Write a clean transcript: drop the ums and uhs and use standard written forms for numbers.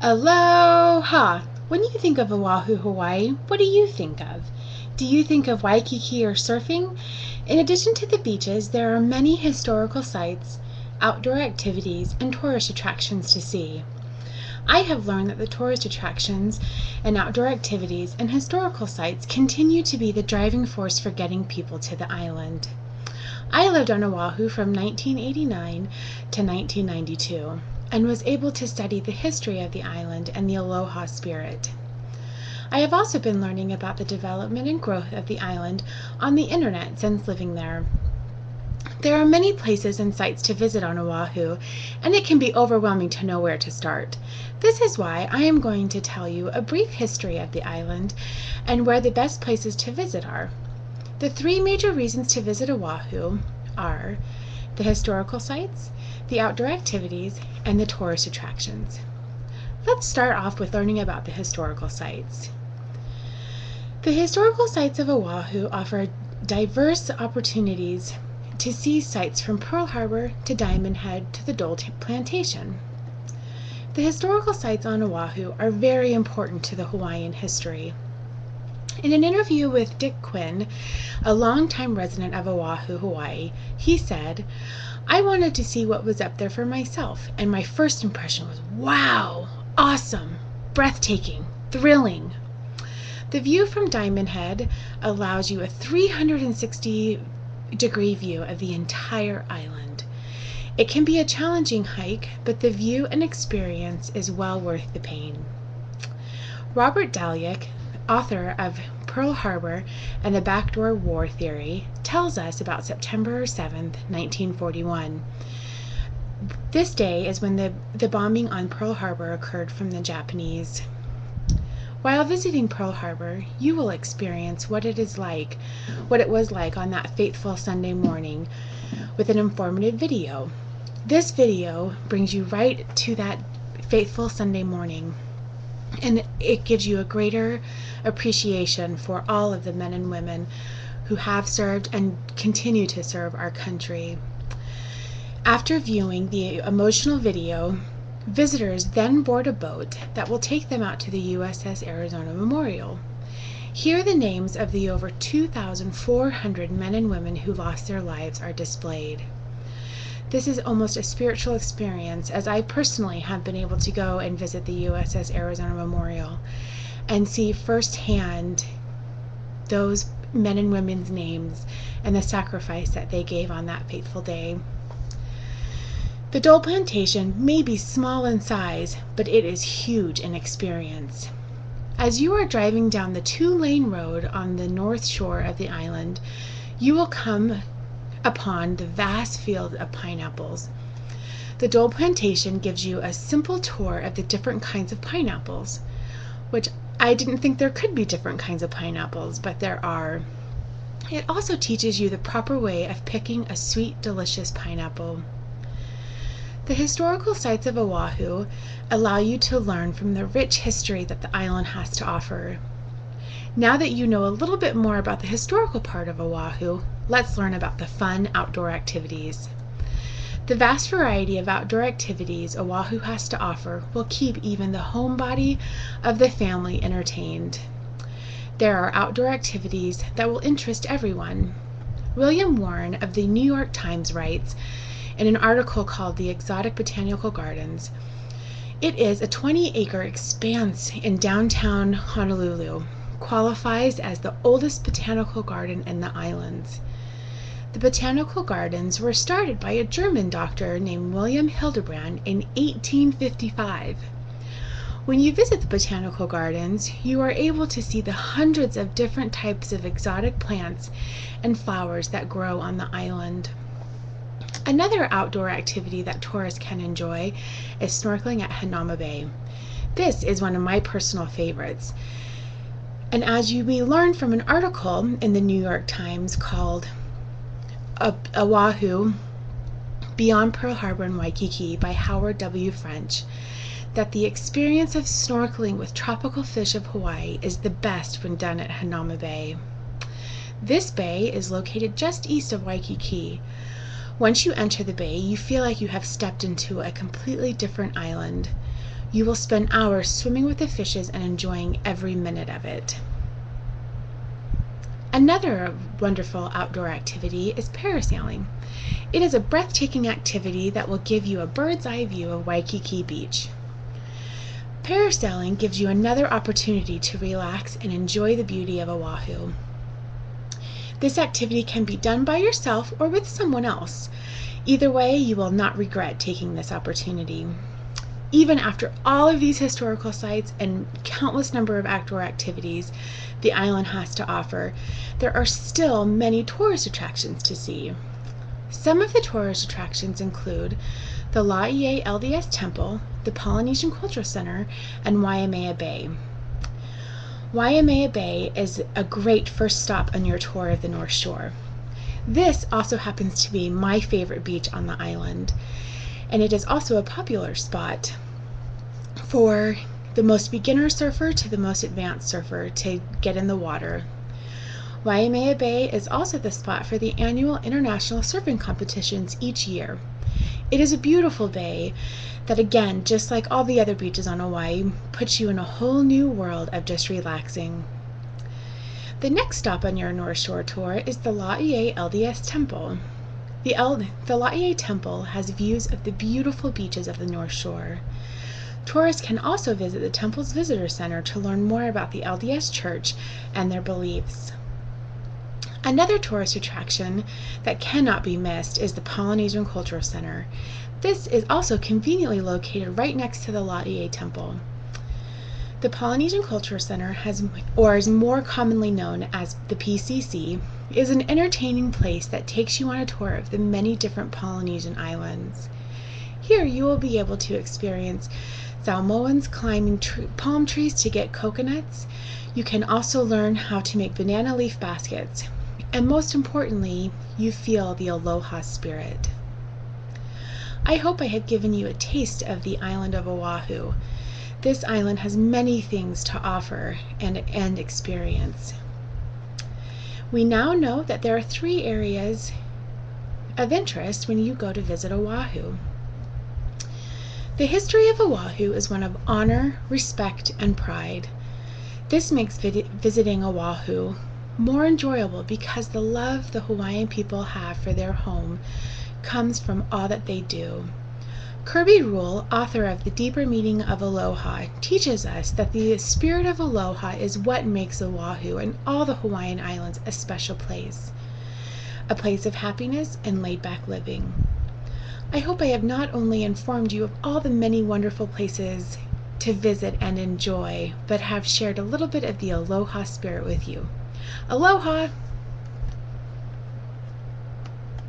Aloha! When you think of Oahu, Hawaii, what do you think of? Do you think of Waikiki or surfing? In addition to the beaches, there are many historical sites, outdoor activities, and tourist attractions to see. I have learned that the tourist attractions and outdoor activities and historical sites continue to be the driving force for getting people to the island. I lived on Oahu from 1989 to 1992 and was able to study the history of the island and the aloha spirit. I have also been learning about the development and growth of the island on the internet since living there. There are many places and sites to visit on Oahu, and it can be overwhelming to know where to start. This is why I am going to tell you a brief history of the island and where the best places to visit are. The three major reasons to visit Oahu are the historical sites, the outdoor activities, and the tourist attractions. Let's start off with learning about the historical sites. The historical sites of Oahu offer diverse opportunities to see sites from Pearl Harbor to Diamond Head to the Dole Plantation. The historical sites on Oahu are very important to the Hawaiian history. In an interview with Dick Quinn, a longtime resident of Oahu, Hawaii, he said, "I wanted to see what was up there for myself, and my first impression was, wow, awesome, breathtaking, thrilling." The view from Diamond Head allows you a 360-degree view of the entire island. It can be a challenging hike, but the view and experience is well worth the pain. Robert Dalyk, author of Pearl Harbor and the Backdoor War Theory, tells us about September 7th, 1941. This day is when the bombing on Pearl Harbor occurred from the Japanese. While visiting Pearl Harbor, you will experience what it was like on that fateful Sunday morning with an informative video. This video brings you right to that fateful Sunday morning, and it gives you a greater appreciation for all of the men and women who have served and continue to serve our country. After viewing the emotional video, visitors then board a boat that will take them out to the USS Arizona Memorial. Here the names of the over 2,400 men and women who lost their lives are displayed. This is almost a spiritual experience, as I personally have been able to go and visit the USS Arizona Memorial and see firsthand those men and women's names and the sacrifice that they gave on that fateful day. The Dole Plantation may be small in size, but it is huge in experience. As you are driving down the two-lane road on the north shore of the island, you will come upon the vast field of pineapples. The Dole Plantation gives you a simple tour of the different kinds of pineapples, which I didn't think there could be different kinds of pineapples, but there are. It also teaches you the proper way of picking a sweet, delicious pineapple. The historical sites of Oahu allow you to learn from the rich history that the island has to offer. Now that you know a little bit more about the historical part of Oahu, let's learn about the fun outdoor activities. The vast variety of outdoor activities Oahu has to offer will keep even the homebody of the family entertained. There are outdoor activities that will interest everyone. William Warren of the New York Times writes, in an article called The Exotic Botanical Gardens, "It is a 20-acre expanse in downtown Honolulu, qualifies as the oldest botanical garden in the islands. The botanical gardens were started by a German doctor named William Hildebrand in 1855. When you visit the botanical gardens, you are able to see the hundreds of different types of exotic plants and flowers that grow on the island." Another outdoor activity that tourists can enjoy is snorkeling at Hanauma Bay. This is one of my personal favorites. And as you may learn from an article in the New York Times called Oahu, Beyond Pearl Harbor and Waikiki by Howard W. French, that the experience of snorkeling with tropical fish of Hawaii is the best when done at Hanauma Bay. This bay is located just east of Waikiki. Once you enter the bay, you feel like you have stepped into a completely different island. You will spend hours swimming with the fishes and enjoying every minute of it. Another wonderful outdoor activity is parasailing. It is a breathtaking activity that will give you a bird's eye view of Waikiki Beach. Parasailing gives you another opportunity to relax and enjoy the beauty of Oahu. This activity can be done by yourself or with someone else. Either way, you will not regret taking this opportunity. Even after all of these historical sites and countless number of outdoor activities the island has to offer, there are still many tourist attractions to see. Some of the tourist attractions include the Laie LDS Temple, the Polynesian Cultural Center, and Waimea Bay. Waimea Bay is a great first stop on your tour of the North Shore. This also happens to be my favorite beach on the island, and it is also a popular spot for the most beginner surfer to the most advanced surfer to get in the water. Waimea Bay is also the spot for the annual international surfing competitions each year. It is a beautiful bay that, again, just like all the other beaches on Hawaii, puts you in a whole new world of just relaxing. The next stop on your North Shore tour is the Laie LDS Temple. The Laie Temple has views of the beautiful beaches of the North Shore. Tourists can also visit the temple's visitor center to learn more about the LDS Church and their beliefs. Another tourist attraction that cannot be missed is the Polynesian Cultural Center. This is also conveniently located right next to the Laie Temple. The Polynesian Cultural Center or is more commonly known as the PCC, is an entertaining place that takes you on a tour of the many different Polynesian islands. Here you will be able to experience Samoans climbing palm trees to get coconuts. You can also learn how to make banana leaf baskets. And most importantly, you feel the aloha spirit. I hope I have given you a taste of the island of Oahu. This island has many things to offer and experience. We now know that there are 3 areas of interest when you go to visit Oahu. The history of Oahu is one of honor, respect, and pride. This makes visiting Oahu more enjoyable because the love the Hawaiian people have for their home comes from all that they do. Kirby Rule, author of The Deeper Meaning of Aloha, teaches us that the spirit of aloha is what makes Oahu and all the Hawaiian Islands a special place, a place of happiness and laid-back living. I hope I have not only informed you of all the many wonderful places to visit and enjoy, but have shared a little bit of the aloha spirit with you. Aloha!